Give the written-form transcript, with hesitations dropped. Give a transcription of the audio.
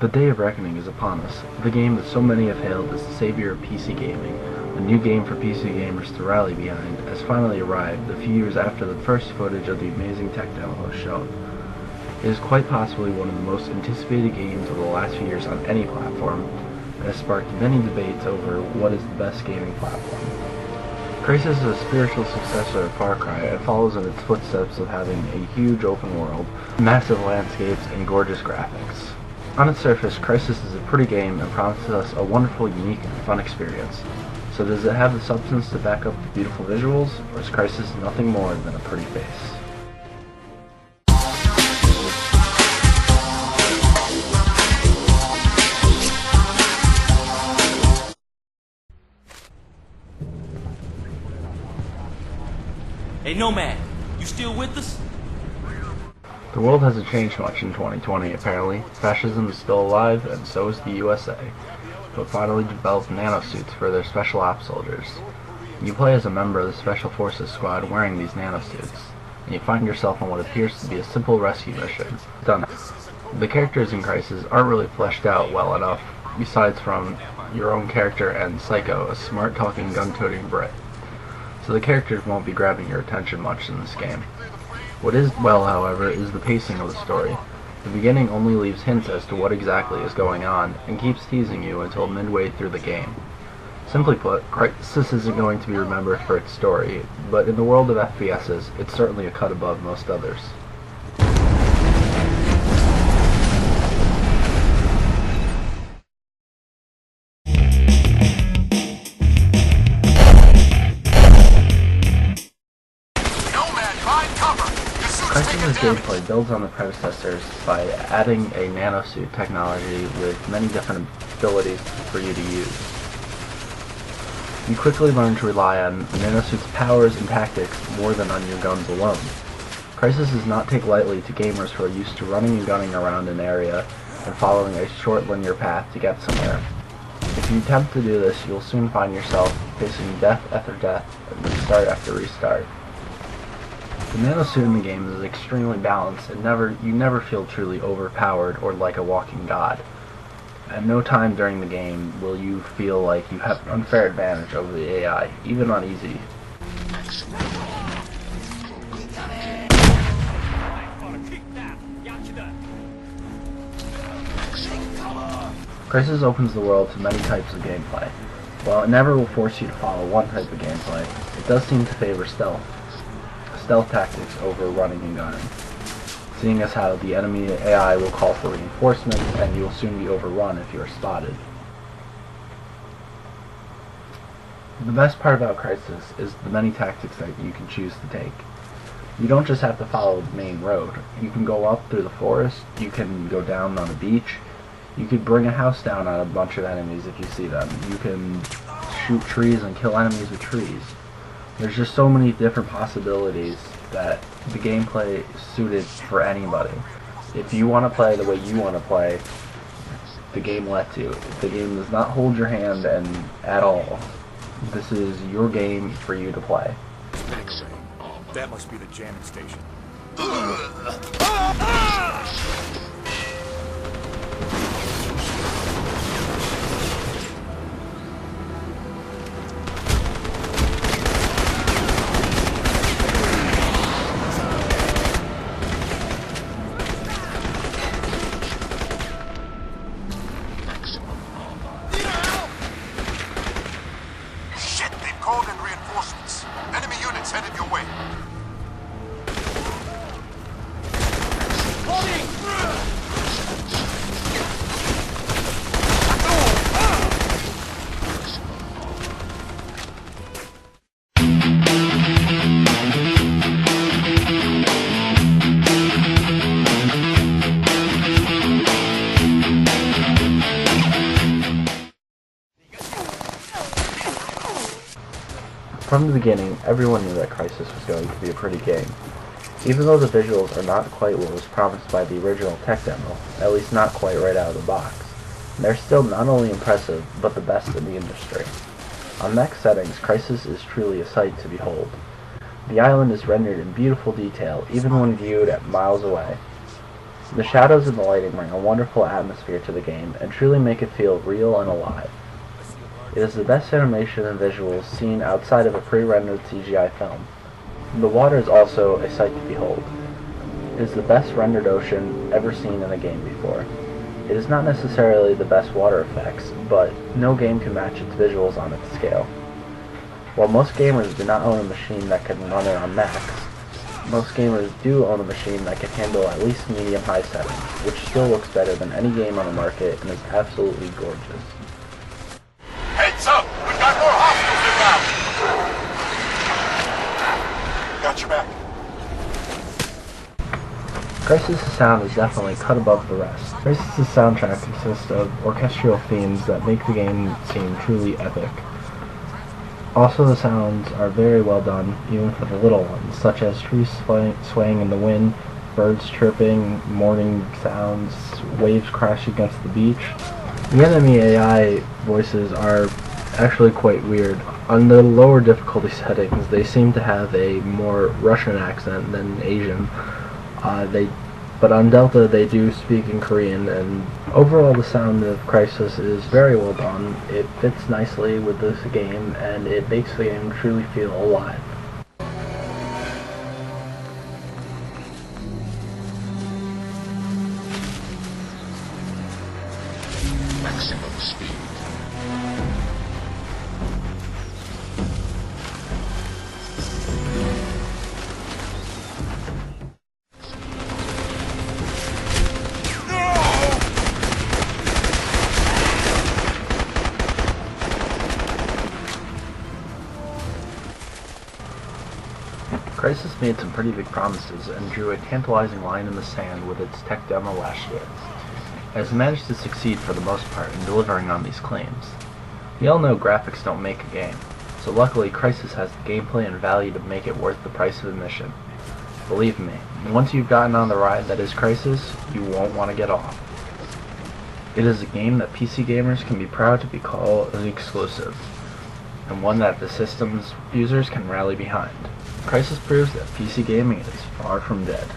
The day of reckoning is upon us. The game that so many have hailed as the savior of PC gaming, a new game for PC gamers to rally behind, has finally arrived a few years after the first footage of the amazing tech demo was shown. It is quite possibly one of the most anticipated games of the last few years on any platform, and has sparked many debates over what is the best gaming platform. Crysis is a spiritual successor of Far Cry and follows in its footsteps of having a huge open world, massive landscapes, and gorgeous graphics. On its surface, Crysis is a pretty game and promises us a wonderful, unique, and fun experience. So does it have the substance to back up the beautiful visuals, or is Crysis nothing more than a pretty face? Hey Nomad, you still with us? The world hasn't changed much in 2020, apparently. Fascism is still alive, and so is the USA, but finally developed nanosuits for their special ops soldiers. You play as a member of the Special Forces squad wearing these nanosuits, and you find yourself on what appears to be a simple rescue mission. Done. The characters in Crysis aren't really fleshed out well enough, besides from your own character and Psycho, a smart-talking, gun-toting Brit. So the characters won't be grabbing your attention much in this game. What is well, however, is the pacing of the story. The beginning only leaves hints as to what exactly is going on, and keeps teasing you until midway through the game. Simply put, Crysis isn't going to be remembered for its story, but in the world of FPSs, it's certainly a cut above most others. Crysis' gameplay builds on the predecessors by adding a nanosuit technology with many different abilities for you to use. You quickly learn to rely on the nanosuit's powers and tactics more than on your guns alone. Crysis does not take lightly to gamers who are used to running and gunning around an area and following a short linear path to get somewhere. If you attempt to do this, you'll soon find yourself facing death after death and restart after restart. The nanosuit in the game is extremely balanced, and you never feel truly overpowered or like a walking god. At no time during the game will you feel like you have an unfair advantage over the AI, even on easy. Crysis opens the world to many types of gameplay. While it never will force you to follow one type of gameplay, it does seem to favor stealth tactics over running and gunning, seeing as how the enemy AI will call for reinforcements and you will soon be overrun if you are spotted. The best part about Crysis is the many tactics that you can choose to take. You don't just have to follow the main road. You can go up through the forest, you can go down on a beach, you could bring a house down on a bunch of enemies if you see them, you can shoot trees and kill enemies with trees. There's just so many different possibilities that the gameplay is suited for anybody. If you want to play the way you want to play, the game lets you. The game does not hold your hand at all. This is your game for you to play. That must be the jamming station. Called in reinforcements. Enemy units headed your way. From the beginning, everyone knew that Crysis was going to be a pretty game. Even though the visuals are not quite what was promised by the original tech demo, at least not quite right out of the box, they're still not only impressive, but the best in the industry. On max settings, Crysis is truly a sight to behold. The island is rendered in beautiful detail, even when viewed at miles away. The shadows and the lighting bring a wonderful atmosphere to the game and truly make it feel real and alive. It is the best animation and visuals seen outside of a pre-rendered CGI film. The water is also a sight to behold. It is the best rendered ocean ever seen in a game before. It is not necessarily the best water effects, but no game can match its visuals on its scale. While most gamers do not own a machine that can run it on max, most gamers do own a machine that can handle at least medium-high settings, which still looks better than any game on the market and is absolutely gorgeous. Heads up! We've got more hostiles inbound! Got your back. Crysis' sound is definitely cut above the rest. Crysis' soundtrack consists of orchestral themes that make the game seem truly epic. Also, the sounds are very well done, even for the little ones, such as trees swaying in the wind, birds chirping, morning sounds, waves crashing against the beach. The enemy AI voices are actually quite weird. On the lower difficulty settings, they seem to have a more Russian accent than Asian. But on Delta they do speak in Korean, and overall the sound of Crysis is very well done. It fits nicely with this game, and it makes the game truly feel alive. Maximum speed. Crysis made some pretty big promises and drew a tantalizing line in the sand with its tech demo last year. It has managed to succeed for the most part in delivering on these claims. We all know graphics don't make a game, so luckily Crysis has the gameplay and value to make it worth the price of admission. Believe me, once you've gotten on the ride that is Crysis, you won't want to get off. It is a game that PC gamers can be proud to be called an exclusive, and one that the system's users can rally behind. Crysis proves that PC gaming is far from dead.